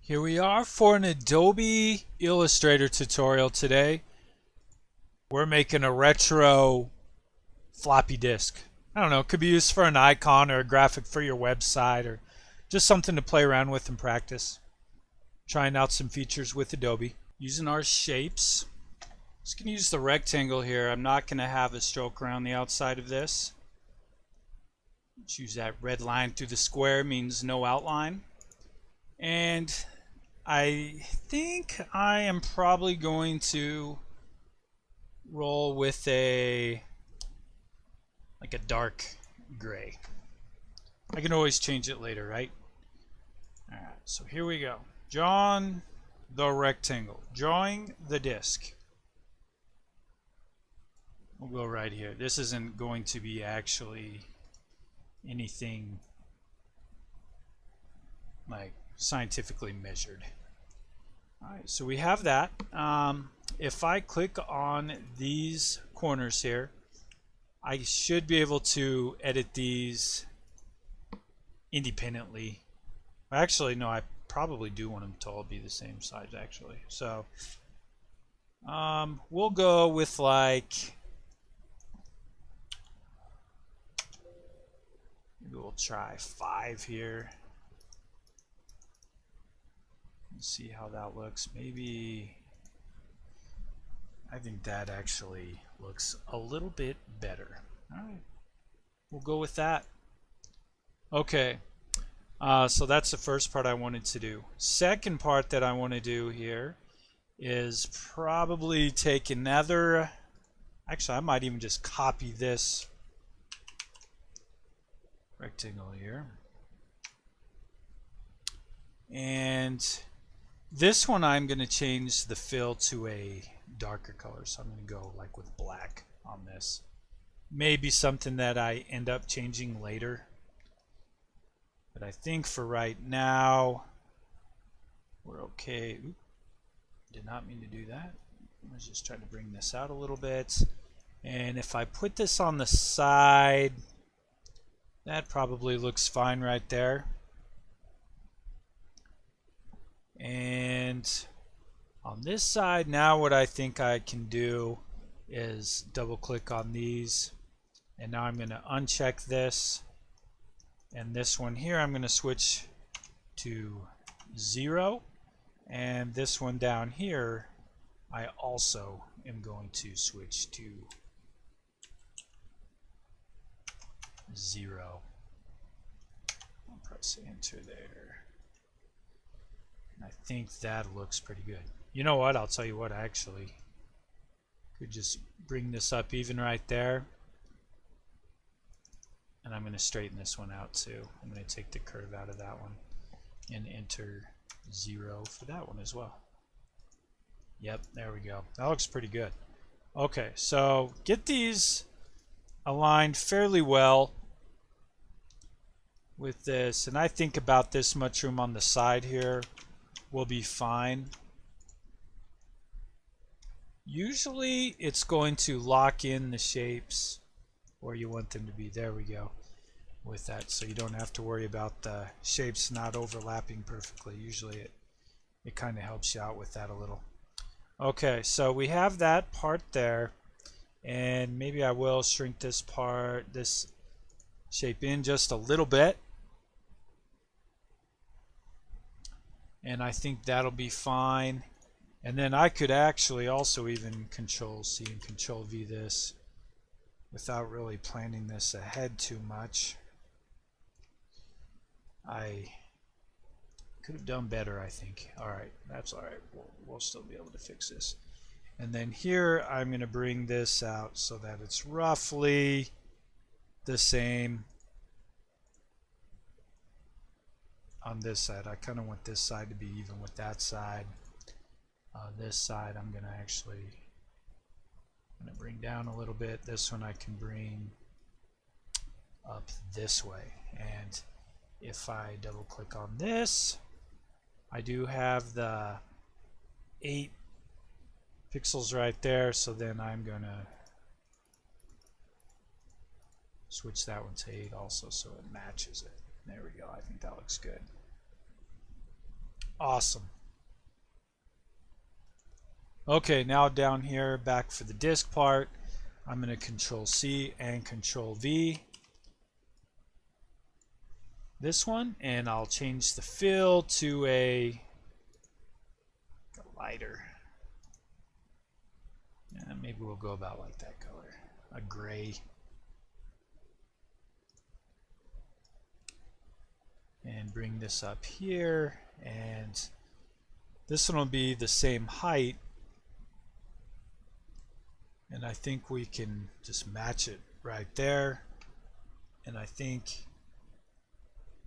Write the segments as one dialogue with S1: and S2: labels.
S1: Here we are for an Adobe Illustrator tutorial today. We're making a retro floppy disk. I don't know, it could be used for an icon or a graphic for your website or just something to play around with and practice. Trying out some features with Adobe. Using our shapes. Just going to use the rectangle here. I'm not going to have a stroke around the outside of this. Choose that red line through the square, means no outline. And I think I am probably going to roll with a dark gray. I can always change it later, right? Alright, so here we go. Drawing the rectangle. Drawing the disk. We'll go right here. This isn't going to be actually anything like scientifically measured. Alright, so we have that. If I click on these corners here, I should be able to edit these independently. Actually, no, I probably do want them to all be the same size actually. So we'll go with maybe we'll try 5 here. Let's see how that looks. Maybe I think that actually looks a little bit better. Alright, we'll go with that. Okay, so that's the first part I wanted to do. Second part that I want to do here is probably take another, actually I might even just copy this rectangle here, and this one I'm going to change the fill to a darker color, so I'm going to go like with black on this. Maybe something that I end up changing later, but I think for right now we're okay. Oop, did not mean to do that. I was just trying to bring this out a little bit, and if I put this on the side, that probably looks fine right there. And on this side, now what I think I can do is double click on these, and now I'm going to uncheck this, and this one here I'm going to switch to 0, and this one down here I also am going to switch to 0. I'll press enter there. I think that looks pretty good. You know what? I'll tell you what, actually could just bring this up even right there, and I'm going to straighten this one out too. I'm going to take the curve out of that one and enter 0 for that one as well. Yep, there we go. That looks pretty good. Okay, so get these aligned fairly well with this, and I think about this much room on the side here will be fine. Usually it's going to lock in the shapes where you want them to be. There we go with that, so you don't have to worry about the shapes not overlapping perfectly. Usually it kind of helps you out with that a little. Okay, so we have that part there, and maybe I will shrink this shape in just a little bit, and I think that'll be fine. And then I could actually also even Control C and Control V this without really planning this ahead too much. I could have done better, I think. Alright, that's alright. We'll still be able to fix this. And then here I'm going to bring this out so that it's roughly the same on this side. I kind of want this side to be even with that side. This side I'm going to bring down a little bit. This one I can bring up this way. And if I double click on this, I do have the 8 pixels right there, so then I'm going to switch that one to 8 also so it matches it. There we go. I think that looks good. Awesome. Okay, now down here, back for the disk part, I'm going to Control C and Control V. This one, and I'll change the fill to a lighter. Yeah, maybe we'll go about like that color, a gray. And bring this up here, and this one will be the same height, and I think we can just match it right there, and I think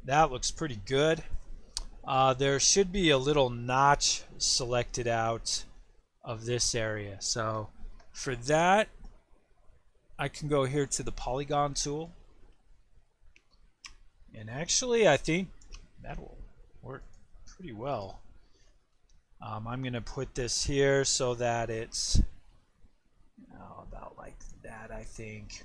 S1: that looks pretty good. There should be a little notch selected out of this area, so for that I can go here to the polygon tool, and actually I think that will work pretty well. I'm going to put this here so that it's about like that, I think.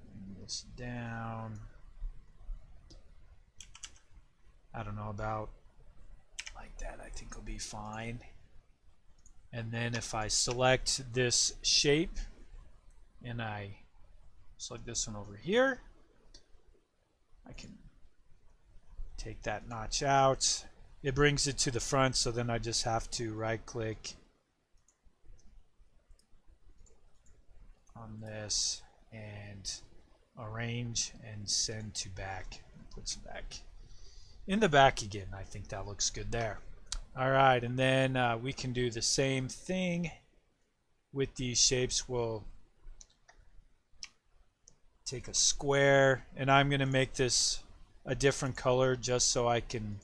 S1: Bring this down. I don't know, about like that I think will be fine. And then if I select this shape and I select this one over here, I can take that notch out. It brings it to the front, so then I just have to right click on this and arrange and send to back. Puts it back in the back again. I think that looks good there. Alright, and then we can do the same thing with these shapes. We'll take a square, and I'm going to make this a different color just so I can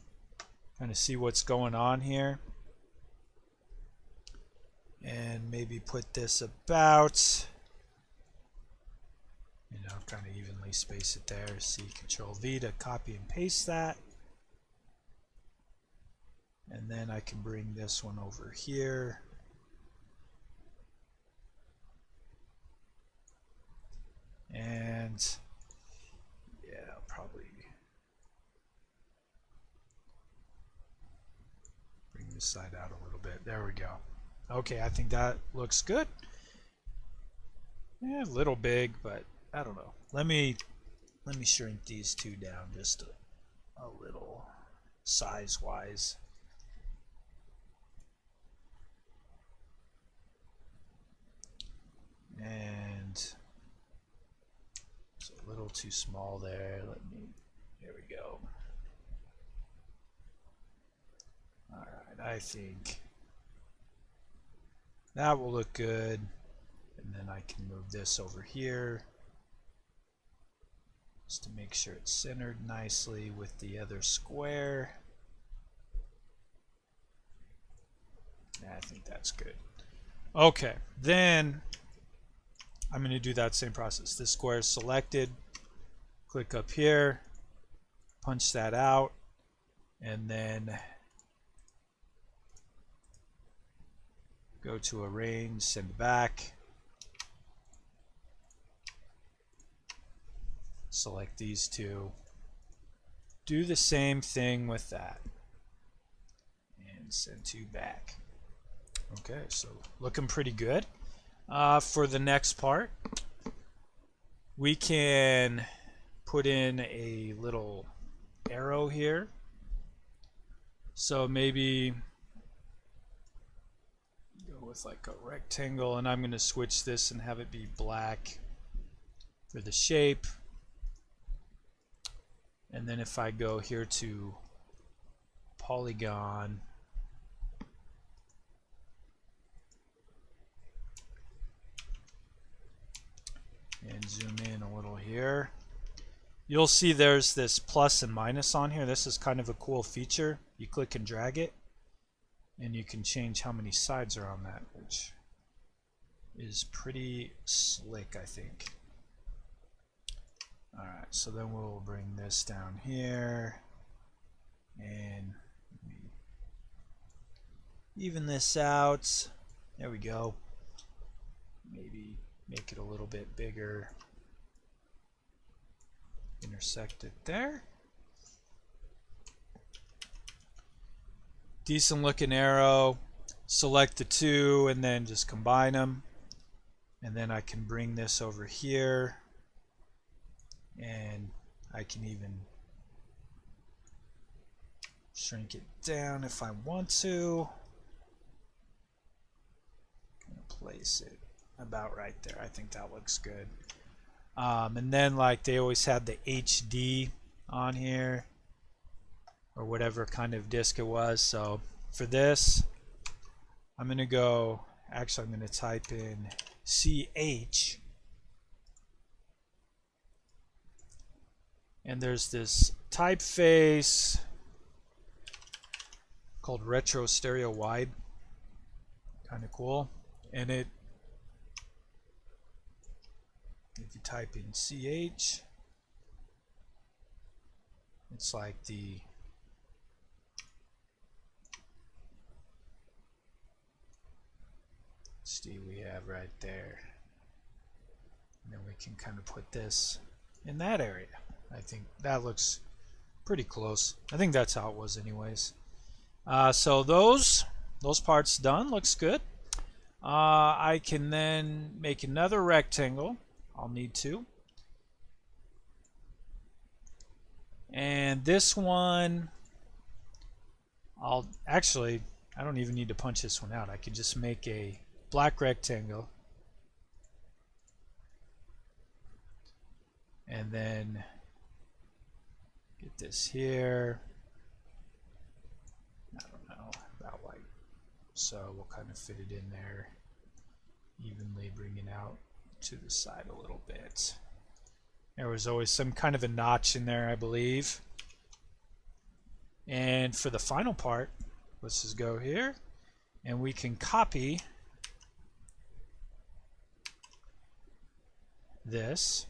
S1: kind of see what's going on here. And maybe put this about, kind of evenly space it there. C, Control V to copy and paste that. And then I can bring this one over here. And yeah, I'll probably bring this side out a little bit. There we go. Okay, I think that looks good. Yeah, a little big, but I don't know. Let me shrink these two down just a little size-wise. And it's a little too small there. Here we go. Alright, I think that will look good. And then I can move this over here just to make sure it's centered nicely with the other square. Yeah, I think that's good. Okay, then I'm going to do that same process. This square is selected. Click up here, punch that out, and then go to arrange, send back. Select these two. Do the same thing with that. And send to back. Okay, so looking pretty good. For the next part, we can put in a little arrow here. So maybe go with like a rectangle, and I'm going to switch this and have it be black for the shape. And then if I go here to polygon, and zoom in a little here, you'll see there's this plus and minus on here. This is kind of a cool feature. You click and drag it, and you can change how many sides are on that, which is pretty slick, I think. Alright, so then we'll bring this down here and even this out. There we go. Maybe make it a little bit bigger. intersect it there. Decent looking arrow. Select the two and then just combine them. And then I can bring this over here. And I can even shrink it down if I want to. I'm gonna place it about right there. I think that looks good. And then like they always had the HD on here, or whatever kind of disc it was. So for this, I'm gonna go, actually I'm gonna type in CH, and there's this typeface called Retro Stereo Wide, kind of cool. And it, if you type in CH, it's like the see we have right there. And then we can kind of put this in that area. I think that looks pretty close. I think that's how it was anyways. So those parts done. Looks good. I can then make another rectangle. I'll need two. And this one, I don't even need to punch this one out. I could just make a black rectangle. And then get this here. I don't know, about like so. We'll kind of fit it in there evenly, bring it out to the side a little bit. There was always some kind of a notch in there, I believe. And for the final part, let's just go here and we can copy this.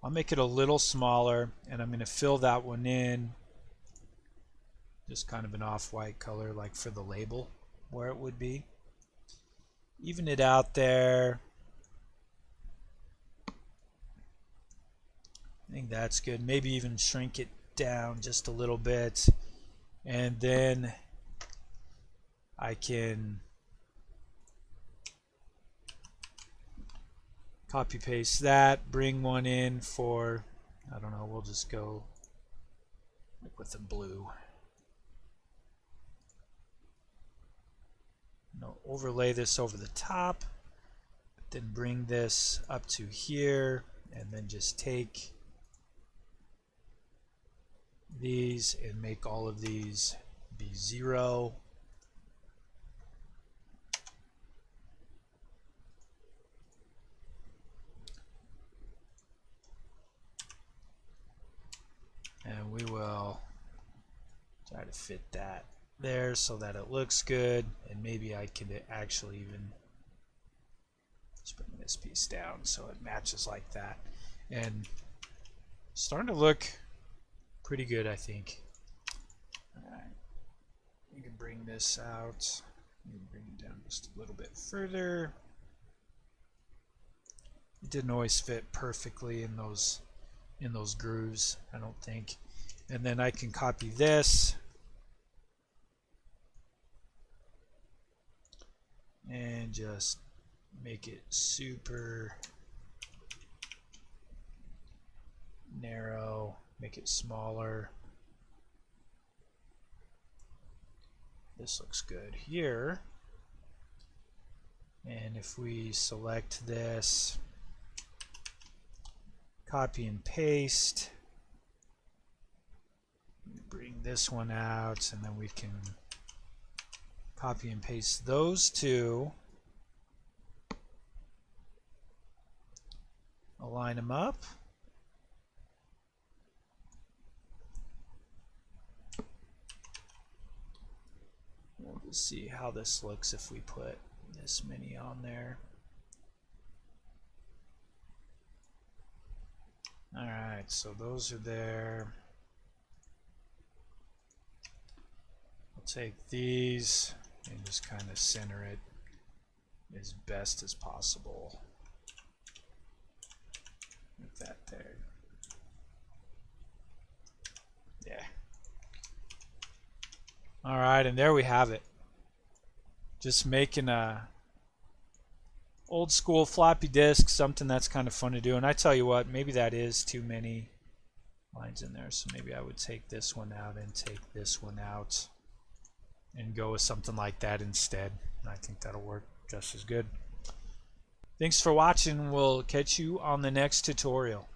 S1: I'll make it a little smaller and I'm going to fill that one in. Just kind of an off-white color like for the label where it would be. Even it out there. I think that's good. Maybe even shrink it down just a little bit. And then I can copy paste that, bring one in for, I don't know, we'll just go with the blue. No, overlay this over the top, then bring this up to here, and then just take these and make all of these be 0. And we will try to fit that there so that it looks good, and maybe I could actually even just bring this piece down so it matches like that. And starting to look pretty good, I think. Alright, you can bring this out, you can bring it down just a little bit further. It didn't always fit perfectly in those grooves, I don't think. And then I can copy this and just make it super narrow, make it smaller. This looks good here. And if we select this, copy and paste, bring this one out, and then we can copy and paste those two, align them up, we'll just see how this looks if we put this many on there. Alright, so those are there. I'll take these and just kind of center it as best as possible. Like that there. Alright, and there we have it. Just making a old school floppy disk, something that's kind of fun to do. And I tell you what, maybe that is too many lines in there, so maybe I would take this one out and take this one out and go with something like that instead. And I think that'll work just as good. Thanks for watching. We'll catch you on the next tutorial.